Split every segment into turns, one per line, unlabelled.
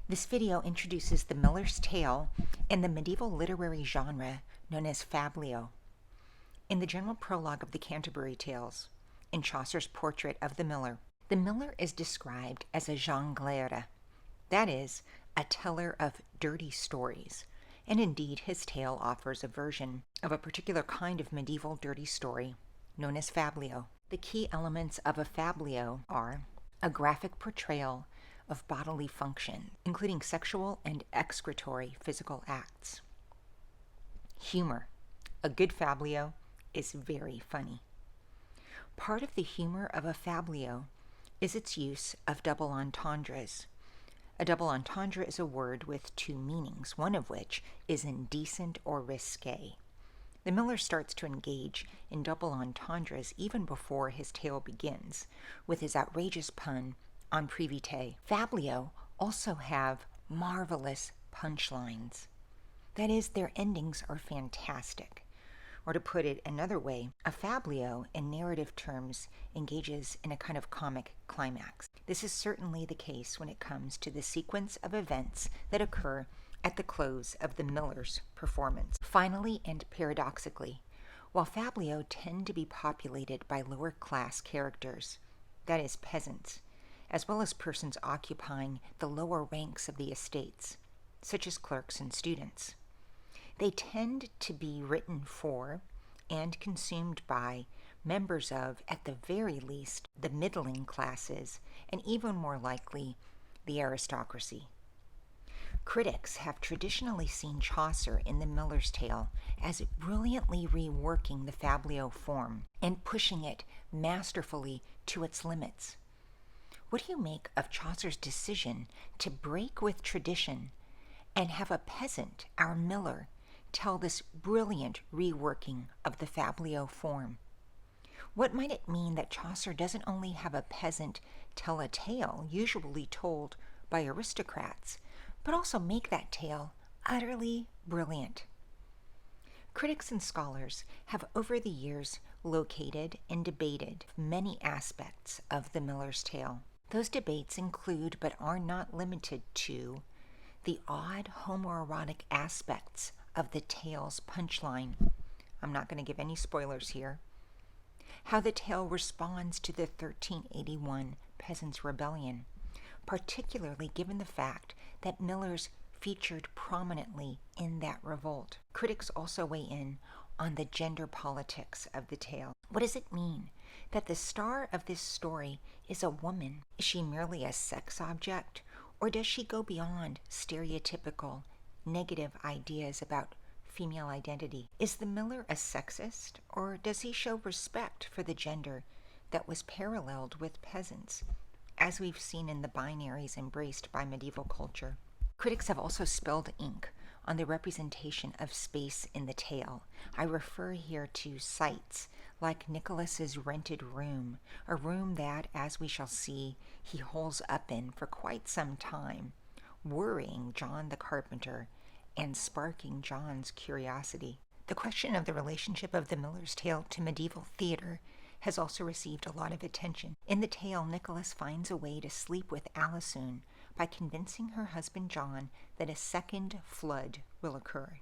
This video introduces the Miller's Tale in the medieval literary genre known as fabliau. In the general prologue of the Canterbury Tales, in Chaucer's portrait of the miller is described as a jongleur, that is, a teller of dirty stories, and indeed his tale offers a version of a particular kind of medieval dirty story known as fabliau. The key elements of a fabliau are a graphic portrayal of bodily function, including sexual and excretory physical acts. Humor. A good fabliau is very funny. Part of the humor of a fabliau is its use of double entendres. A double entendre is a word with two meanings, one of which is indecent or risque. The miller starts to engage in double entendres even before his tale begins, with his outrageous pun on privité. Fabliau also have marvelous punchlines. That is, their endings are fantastic. Or to put it another way, a fabliau in narrative terms engages in a kind of comic climax. This is certainly the case when it comes to the sequence of events that occur at the close of the miller's performance. Finally, and paradoxically, while fabliau tend to be populated by lower class characters, that is, peasants, as well as persons occupying the lower ranks of the estates, such as clerks and students, they tend to be written for and consumed by members of, at the very least, the middling classes, and even more likely, the aristocracy. Critics have traditionally seen Chaucer in the Miller's Tale as brilliantly reworking the fabliau form and pushing it masterfully to its limits. What do you make of Chaucer's decision to break with tradition and have a peasant, our miller, tell this brilliant reworking of the fabliau form? What might it mean that Chaucer doesn't only have a peasant tell a tale usually told by aristocrats, but also make that tale utterly brilliant? Critics and scholars have over the years located and debated many aspects of the Miller's Tale. Those debates include, but are not limited to, the odd homoerotic aspects of the tale's punchline. I'm not going to give any spoilers here. How the tale responds to the 1381 Peasants' Rebellion, particularly given the fact that millers featured prominently in that revolt. Critics also weigh in on the gender politics of the tale. What does it mean that the star of this story is a woman? Is she merely a sex object, or does she go beyond stereotypical negative ideas about female identity? Is the miller a sexist, or does he show respect for the gender that was paralleled with peasants, as we've seen in the binaries embraced by medieval culture? Critics have also spilled ink on the representation of space in the tale. I refer here to sites like Nicholas's rented room, a room that, as we shall see, he holes up in for quite some time, worrying John the carpenter and sparking John's curiosity. The question of the relationship of the Miller's Tale to medieval theater has also received a lot of attention. In the tale, Nicholas finds a way to sleep with Alisoun by convincing her husband John that a second flood will occur.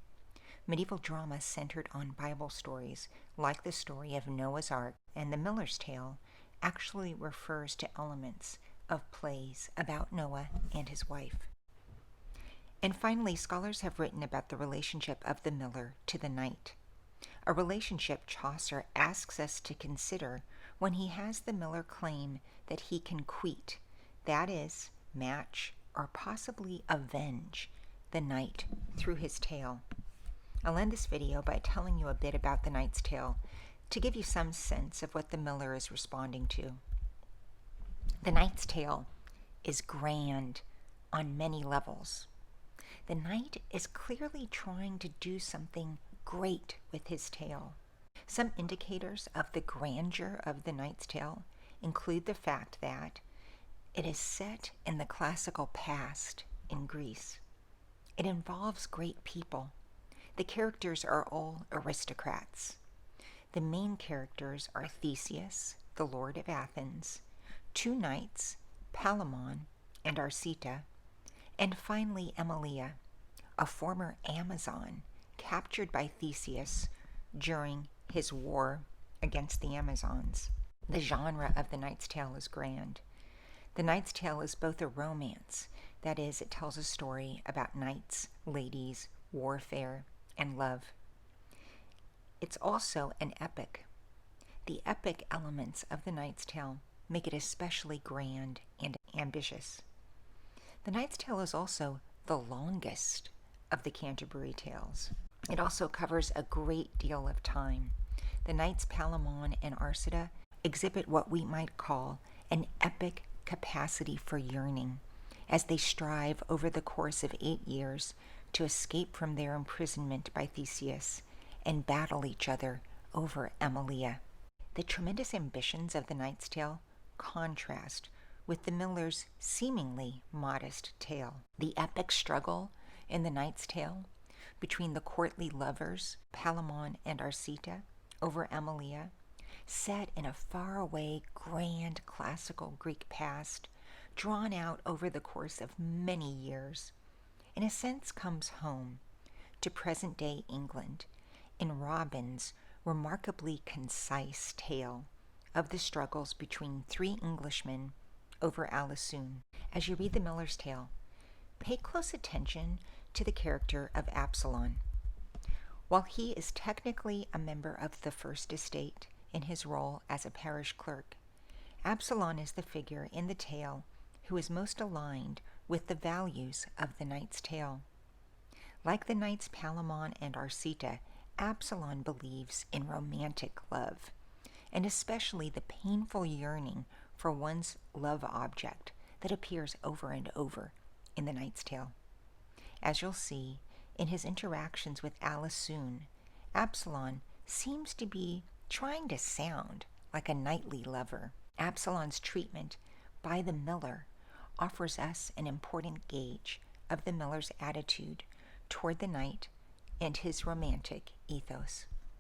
Medieval drama centered on Bible stories, like the story of Noah's Ark, and the Miller's Tale actually refers to elements of plays about Noah and his wife. And finally, scholars have written about the relationship of the miller to the knight, a relationship Chaucer asks us to consider when he has the miller claim that he can queet, that is, match or possibly avenge the knight through his tale. I'll end this video by telling you a bit about the Knight's Tale to give you some sense of what the miller is responding to. The Knight's Tale is grand on many levels. The knight is clearly trying to do something great with his tale. Some indicators of the grandeur of the Knight's Tale include the fact that it is set in the classical past in Greece. It involves great people. The characters are all aristocrats. The main characters are Theseus, the lord of Athens, two knights, Palamon and Arcita, And finally, Emilia, a former Amazon captured by Theseus during his war against the Amazons. The genre of The Knight's Tale is grand. The Knight's Tale is both a romance, that is, it tells a story about knights, ladies, warfare, and love. It's also an epic. The epic elements of The Knight's Tale make it especially grand and ambitious. The Knight's Tale is also the longest of the Canterbury Tales. It also covers a great deal of time. The knights Palamon and Arcita exhibit what we might call an epic capacity for yearning, as they strive over the course of 8 years to escape from their imprisonment by Theseus and battle each other over Emilia. The tremendous ambitions of The Knight's Tale contrast with the miller's seemingly modest tale. The epic struggle in The Knight's Tale between the courtly lovers Palamon and Arcita over Emilia, set in a faraway, grand classical Greek past, drawn out over the course of many years, in a sense comes home to present-day England in Robin's remarkably concise tale of the struggles between 3 Englishmen over Alisoun. As you read The Miller's Tale, pay close attention to the character of Absalon. While he is technically a member of the First Estate in his role as a parish clerk, Absalon is the figure in the tale who is most aligned with the values of the Knight's Tale. Like the knights Palamon and Arcita, Absalon believes in romantic love, and especially the painful yearning for one's love object that appears over and over in the Knight's Tale. As you'll see, in his interactions with Alisoun, Absalon seems to be trying to sound like a knightly lover. Absalon's treatment by the miller offers us an important gauge of the miller's attitude toward the knight and his romantic ethos.